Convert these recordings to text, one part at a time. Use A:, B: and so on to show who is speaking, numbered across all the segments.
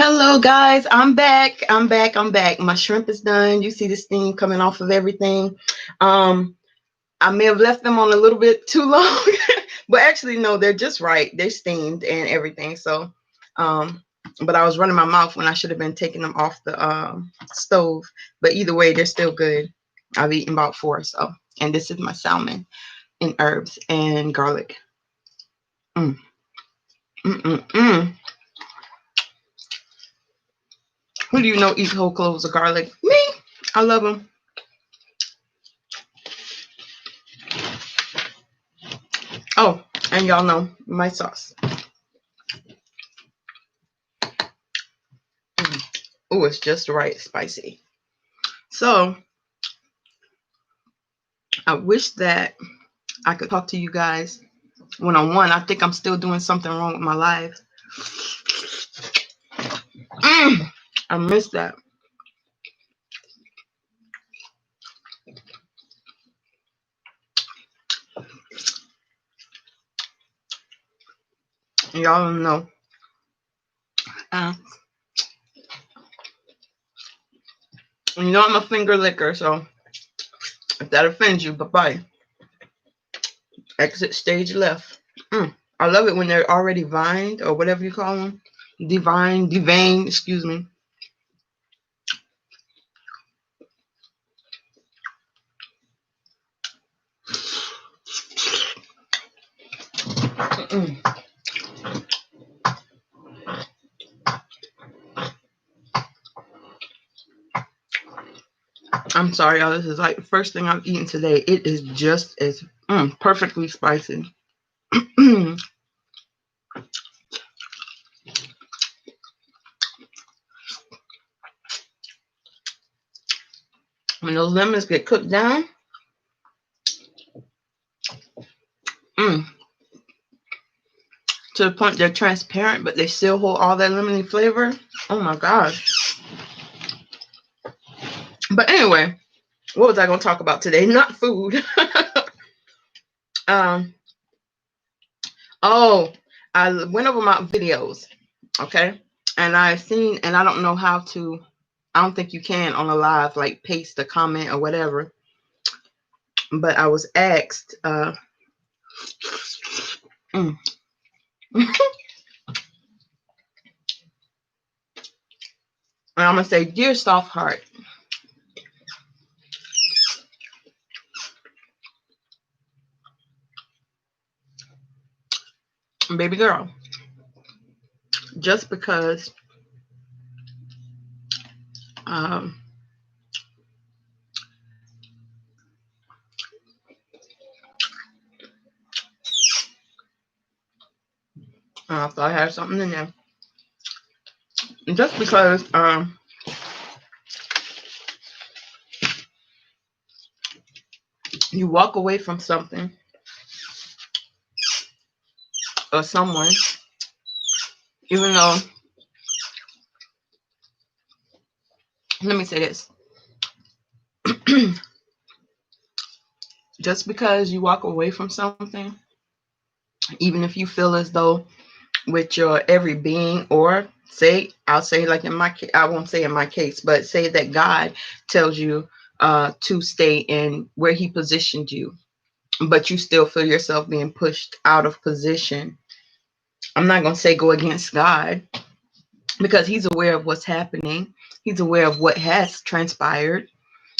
A: Hello guys, I'm back. I'm back. My shrimp is done. You see the steam coming off of everything. Um, I may have left them on a little bit too long, but actually no, they're just right. They're steamed and everything. So, um, but I was running my mouth when I should have been taking them off the stove. But either way, they're still good. I've eaten about four. So, and this is my salmon and herbs and garlic. Mm, mm, mm, mm. Who do you know eats whole cloves of garlic? Me. I love them. Oh, and y'all know my sauce. Oh, it's just right spicy. So I wish that I could talk to you guys one on one. I think I'm still doing something wrong with my life. I miss that. Y'all don't know. Uh, you know I'm a finger licker, so if that offends you, bye bye. Exit stage left. I love it when they're already vined or whatever you call them. Deveined, excuse me. Mm-mm. I'm sorry, y'all. This is like the first thing I've eaten today. It is just as perfectly spicy. When those lemons get cooked down, mm, to the point they're transparent, but they still hold all that lemony flavor. Oh my gosh. But anyway, what was I going to talk about today? Not food. um. Oh, I went over my videos, okay, and I don't know how to. I don't think you can on a live like paste a comment or whatever. But I was asked. Mm, and I'm gonna say, dear soft heart, baby girl, just because um, I thought I had something in there. Just because you walk away from something or someone, even though, let me say this, just because you walk away from something, even if you feel as though with your every being, or say, I'll say like in my case, I won't say in my case, but say that God tells you to stay in where he positioned you, but you still feel yourself being pushed out of position. I'm not going to say go against God, because he's aware of what's happening. He's aware of what has transpired.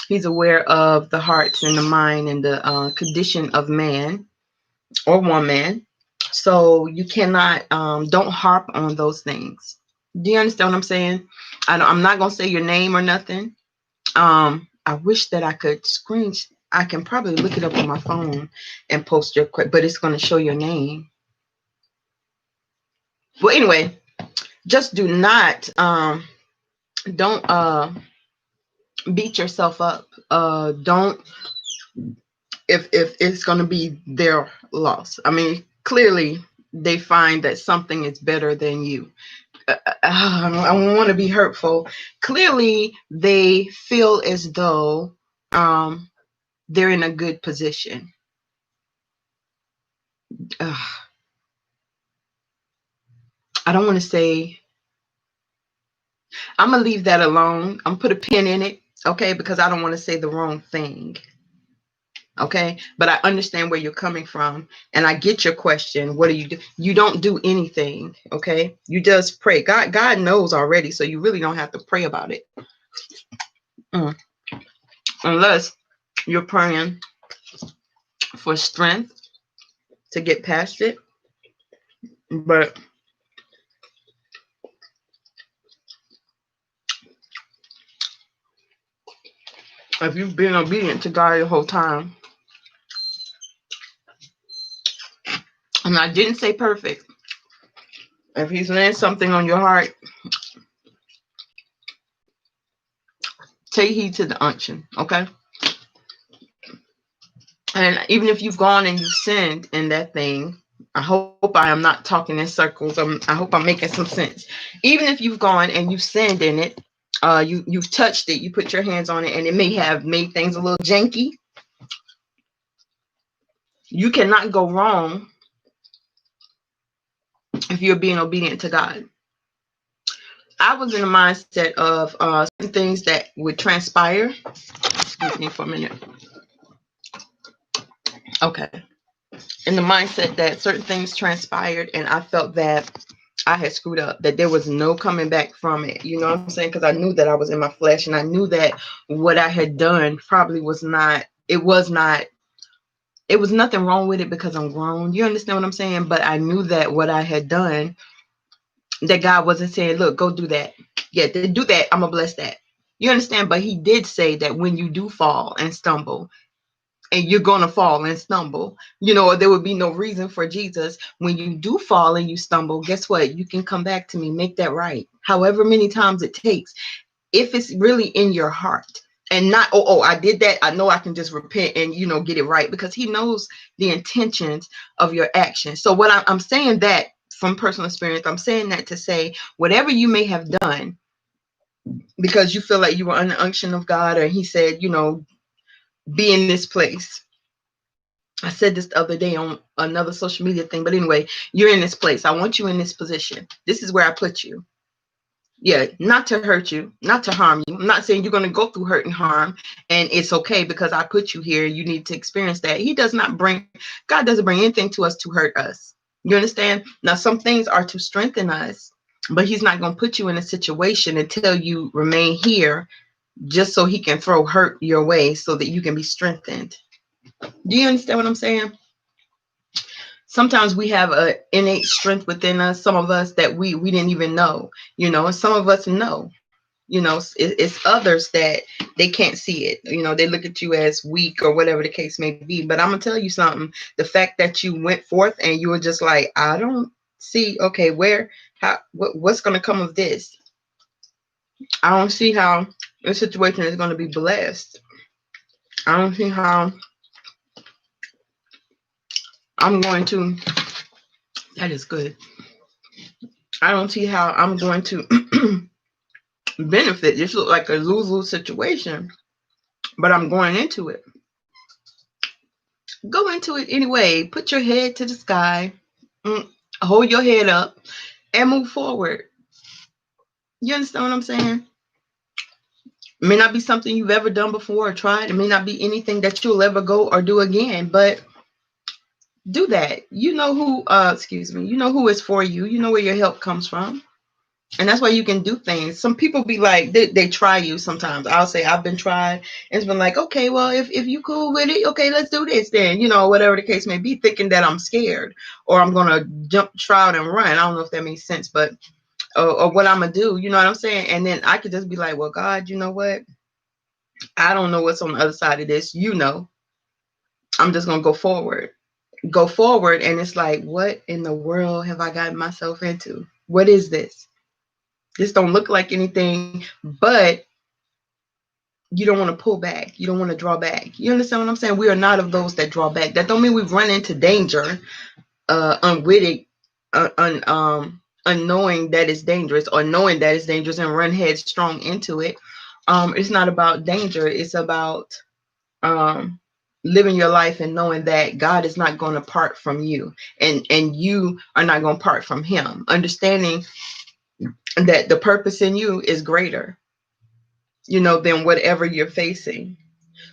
A: He's aware of the hearts and the mind and the condition of man or woman. So you cannot, don't harp on those things. Do you understand what I'm saying? I'm not going to say your name or nothing. I wish that I could I can probably look it up on my phone and post your, but it's going to show your name. Well, anyway, just do not, don't beat yourself up. Don't, if it's going to be their loss. I mean, clearly they find that something is better than you. I don't want to be hurtful. Clearly they feel as though they're in a good position. I don't want to say I'm gonna leave that alone. I'm put a pin in it, okay, because I don't want to say the wrong thing. Okay, but I understand where you're coming from, and I get your question. What do? You don't do anything, okay? You just pray. God knows already, so you really don't have to pray about it. Unless you're praying for strength to get past it. But if you've been obedient to God the whole time, and I didn't say perfect, if He's laying something on your heart, take heed to the unction, okay? And even if you've gone and you've sinned in that thing, I hope I am not talking in circles. I hope I'm making some sense. Even if you've gone and you've sinned in it, you've touched it, you put your hands on it, and it may have made things a little janky. You cannot go wrong if you're being obedient to God. I was in a mindset of certain things that would transpire. Excuse me for a minute. Okay. In the mindset that certain things transpired, and I felt that I had screwed up, that there was no coming back from it. You know what I'm saying? Because I knew that I was in my flesh, and I knew that what I had done probably was not, it was nothing wrong with it because I'm grown. You understand what I'm saying? But I knew that what I had done, that God wasn't saying, look, go do that. Yeah, do that. I'm going to bless that. You understand? But He did say that when you do fall and stumble, and you're going to fall and stumble, there would be no reason for Jesus. When you do fall and you stumble, guess what? You can come back to me, make that right. However many times it takes, if it's really in your heart and not, I did that, I know I can just repent and, get it right, because He knows the intentions of your actions. So what I'm saying that from personal experience, I'm saying that to say, whatever you may have done, because you feel like you were under the unction of God, or He said, be in this place. I said this the other day on another social media thing, but anyway, you're in this place. I want you in this position. This is where I put you. Yeah, not to hurt you, not to harm you. I'm not saying you're going to go through hurt and harm, and it's okay because I put you here. You need to experience that. God doesn't bring anything to us to hurt us. You understand? Now, some things are to strengthen us, but He's not going to put you in a situation until you remain here just so He can throw hurt your way so that you can be strengthened. Do you understand what I'm saying? Sometimes we have an innate strength within us, some of us that we didn't even know, and some of us know, it's others that they can't see it. They look at you as weak or whatever the case may be. But I'm going to tell you something. The fact that you went forth and you were just like, I don't see, okay, what's going to come of this? I don't see how the situation is going to be blessed. I don't see how I'm going to, that is good. I don't see how I'm going to benefit. This looks like a lose-lose situation, but I'm going into it. Go into it anyway. Put your head to the sky, hold your head up, and move forward. You understand what I'm saying? It may not be something you've ever done before or tried. It may not be anything that you'll ever go or do again, but do that. You know who is for you. You know where your help comes from. And that's why you can do things. Some people be like, they try you sometimes. I'll say, I've been tried. And it's been like, okay, well, if you cool with it, okay, let's do this then. Whatever the case may be, thinking that I'm scared or I'm going to jump, shroud, and run. I don't know if that makes sense, but, or what I'm going to do, you know what I'm saying? And then I could just be like, well, God, you know what? I don't know what's on the other side of this. I'm just going to go forward. And it's like, what in the world have I gotten myself into? What is this? This don't look like anything, but you don't want to pull back. You don't want to draw back. You understand what I'm saying? We are not of those that draw back. That don't mean we've run into danger, unwitting, unknowing that it's dangerous, or knowing that it's dangerous and run headstrong into it. It's not about danger. It's about living your life and knowing that God is not going to part from you, and you are not going to part from Him. Understanding that the purpose in you is greater, than whatever you're facing.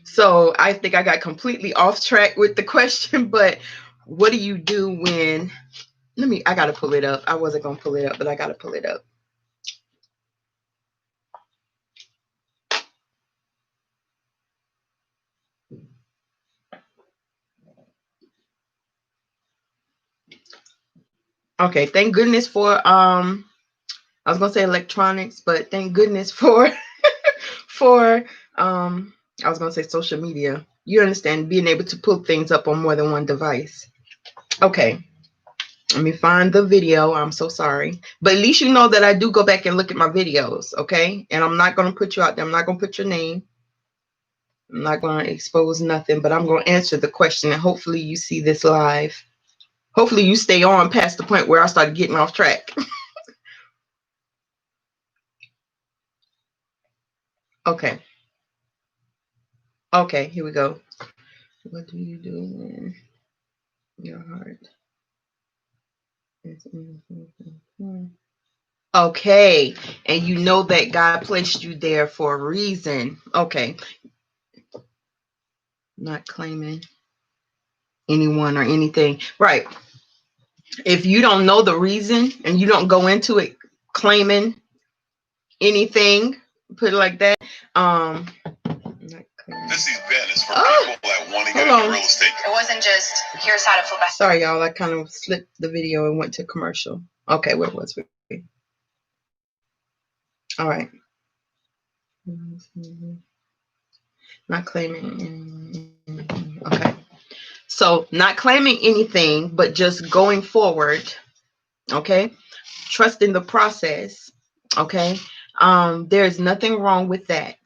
A: So I think I got completely off track with the question, but what do you do when, I got to pull it up. I wasn't going to pull it up, but I got to pull it up. Okay, thank goodness for I was gonna say electronics, but thank goodness for for I was gonna say social media. You understand, being able to pull things up on more than one device. Okay, let me find the video. I'm so sorry, but at least you know that I do go back and look at my videos. Okay, and I'm not gonna put you out there. I'm not gonna put your name. I'm not gonna expose nothing, but I'm gonna answer the question, and hopefully you see this live. Hopefully you stay on past the point where I started getting off track. Okay. Okay, here we go. What do you do when your heart is in? Okay, and you know that God placed you there for a reason. Okay. Not claiming anyone or anything. Right. If you don't know the reason and you don't go into it claiming anything, put it like that. This event is for people that want to get into real estate. It wasn't just, here's how to feel better. Sorry, y'all. I kind of slipped the video and went to commercial. Okay, where was we? All right. Not claiming anything. Okay. So not claiming anything, but just going forward. Okay. Trusting the process. Okay. There's nothing wrong with that.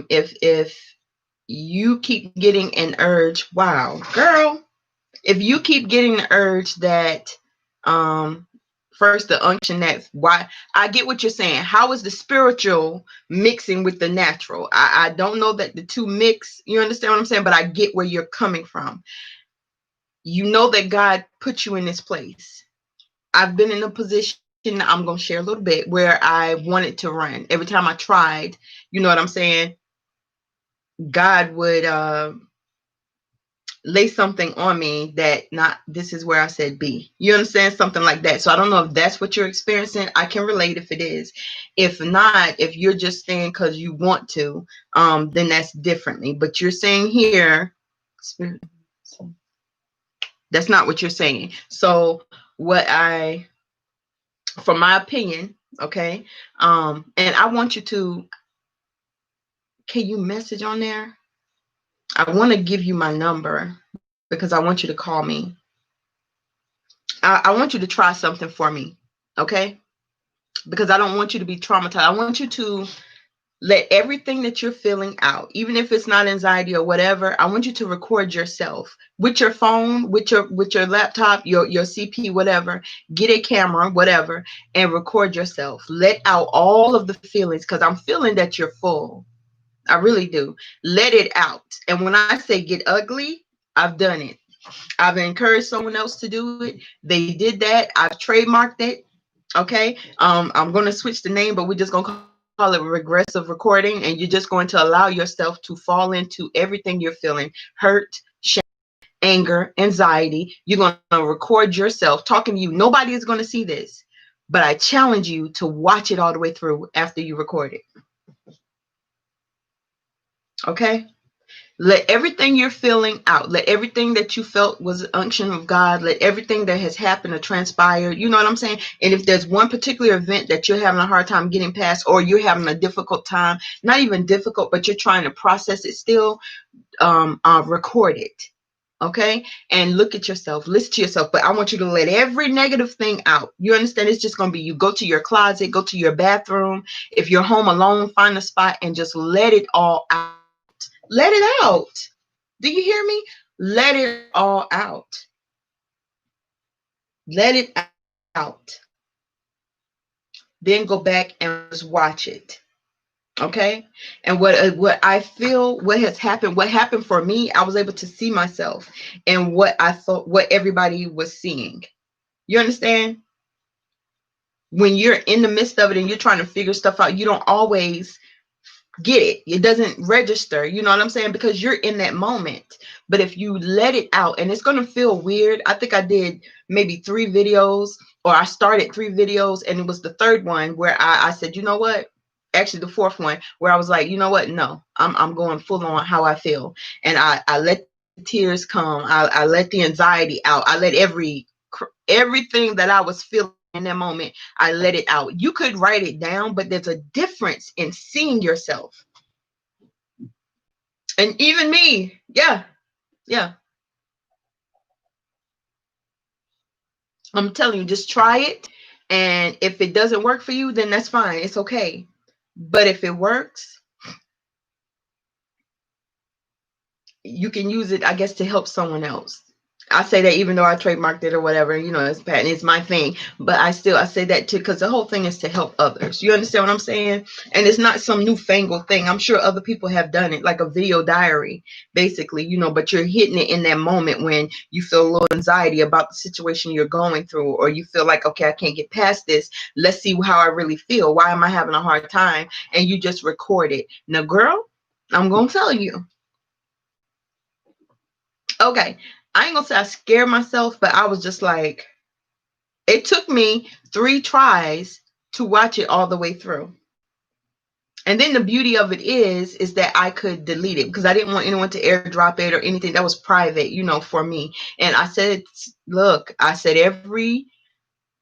A: If you keep getting an urge, wow, girl, if you keep getting the urge that first the unction, that's why I get what you're saying. How is the spiritual mixing with the natural? I don't know that the two mix, you understand what I'm saying, but I get where you're coming from. You know that God put you in this place. I've been in a position, I'm going to share a little bit, where I wanted to run. Every time I tried, you know what I'm saying, God would lay something on me that this is where I said be. You understand? Something like that. So I don't know if that's what you're experiencing. I can relate if it is. If not, if you're just saying because you want to, then that's differently. But you're saying here, spirit, that's not what you're saying. So from my opinion, okay, and I want you to, can you message on there? I want to give you my number because I want you to call me. I want you to try something for me, okay? Because I don't want you to be traumatized. I want you to let everything that you're feeling out, even if it's not anxiety or whatever. I want you to record yourself with your phone, with your laptop, your CP, whatever. Get a camera, whatever, and record yourself. Let out all of the feelings, because I'm feeling that you're full. I really do. Let it out. And when I say get ugly, I've done it. I've encouraged someone else to do it. They did that. I've trademarked it. Okay. I'm going to switch the name, but we're just going to call it regressive recording. And you're just going to allow yourself to fall into everything you're feeling: hurt, shame, anger, anxiety. You're going to record yourself talking to you. Nobody is going to see this, but I challenge you to watch it all the way through after you record it. Okay. Let everything you're feeling out. Let everything that you felt was an unction of God. Let everything that has happened or transpired. You know what I'm saying? And if there's one particular event that you're having a hard time getting past, or you're having a difficult time, not even difficult, but you're trying to process it still, record it. Okay? And look at yourself. Listen to yourself. But I want you to let every negative thing out. You understand? It's just going to be, you go to your closet, go to your bathroom. If you're home alone, find a spot and just let it all out. Let it out. Do you hear me? Let it all out. Let it out. Then go back and just watch it. Okay? And what I feel, what happened for me, I was able to see myself and what I thought, what everybody was seeing. You understand? when you're in the midst of it and you're trying to figure stuff out, you don't always get it. It doesn't register, you know what I'm saying? Because you're in that moment. But if you let it out, and it's going to feel weird. I think I did maybe 3 videos, or I started 3 videos, and it was the third one where I said, you know what? Actually, the fourth one where I was like, you know what? No, I'm going full on how I feel. And I let the tears come. I let the anxiety out. I let everything that I was feeling in that moment, I let it out. You could write it down, but there's a difference in seeing yourself. And even me, yeah. I'm telling you, just try it. And if it doesn't work for you, then that's fine. It's okay. But if it works, you can use it, I guess, to help someone else. I say that even though I trademarked it or whatever, you know, it's patent, it's my thing. But I say that too, because the whole thing is to help others. You understand what I'm saying? And it's not some newfangled thing. I'm sure other people have done it, like a video diary, basically, you know, but you're hitting it in that moment when you feel a little anxiety about the situation you're going through, or you feel like, okay, I can't get past this. Let's see how I really feel. Why am I having a hard time? And you just record it. Now, girl, I'm going to tell you. Okay, I ain't gonna say I scared myself, but I was just like, it took me 3 tries to watch it all the way through. And then the beauty of it is that I could delete it because I didn't want anyone to airdrop it or anything. That was private, you know, for me. And I said, look, I said every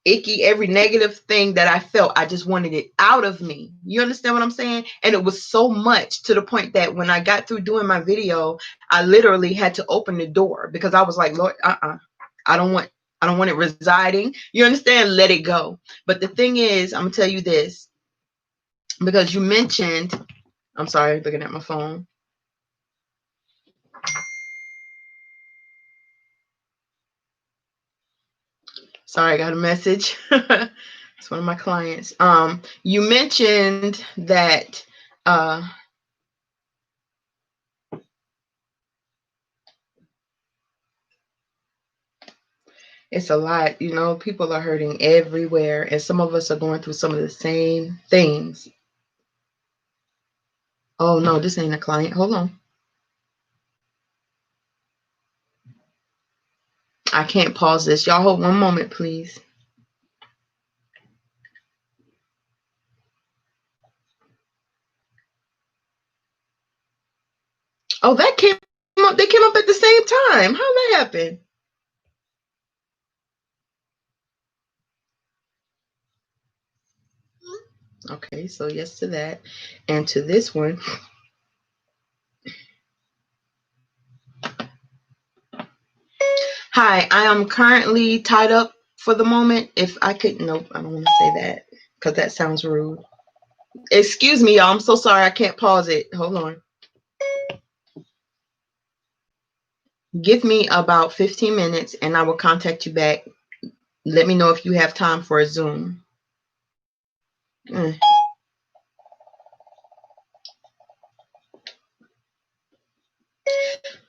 A: every negative thing that I felt, I just wanted it out of me. You understand what I'm saying? And it was so much to the point that when I got through doing my video, I literally had to open the door because I was like, Lord, I don't want it residing. You understand? Let it go. But the thing is, I'm gonna tell you this, because you mentioned, I'm sorry, looking at my phone. Sorry, I got a message. It's one of my clients. You mentioned that it's a lot, you know, people are hurting everywhere, and some of us are going through some of the same things. Oh no, this ain't a client. Hold on. I can't pause this. Y'all hold one moment, please. Oh, that came up. They came up at the same time. How that happen? Okay, so yes to that. And to this one. Hi, I am currently tied up for the moment. If I could, nope, I don't want to say that because that sounds rude. Excuse me, y'all. I'm so sorry. I can't pause it. Hold on. Give me about 15 minutes and I will contact you back. Let me know if you have time for a Zoom.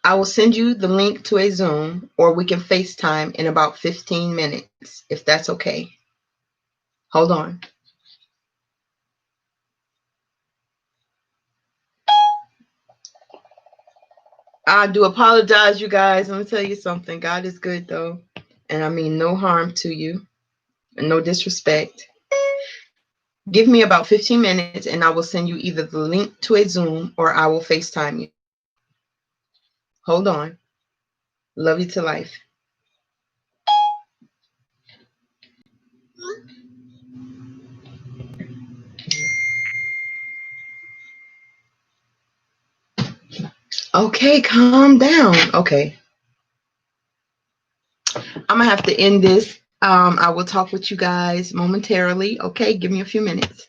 A: I will send you the link to a Zoom, or we can FaceTime in about 15 minutes, if that's okay. Hold on. I do apologize, you guys. Let me tell you something. God is good, though. And I mean no harm to you and no disrespect. Give me about 15 minutes and I will send you either the link to a Zoom or I will FaceTime you. Hold on. Love you to life. Okay, calm down. Okay. I'm going to have to end this. I will talk with you guys momentarily. Okay, give me a few minutes.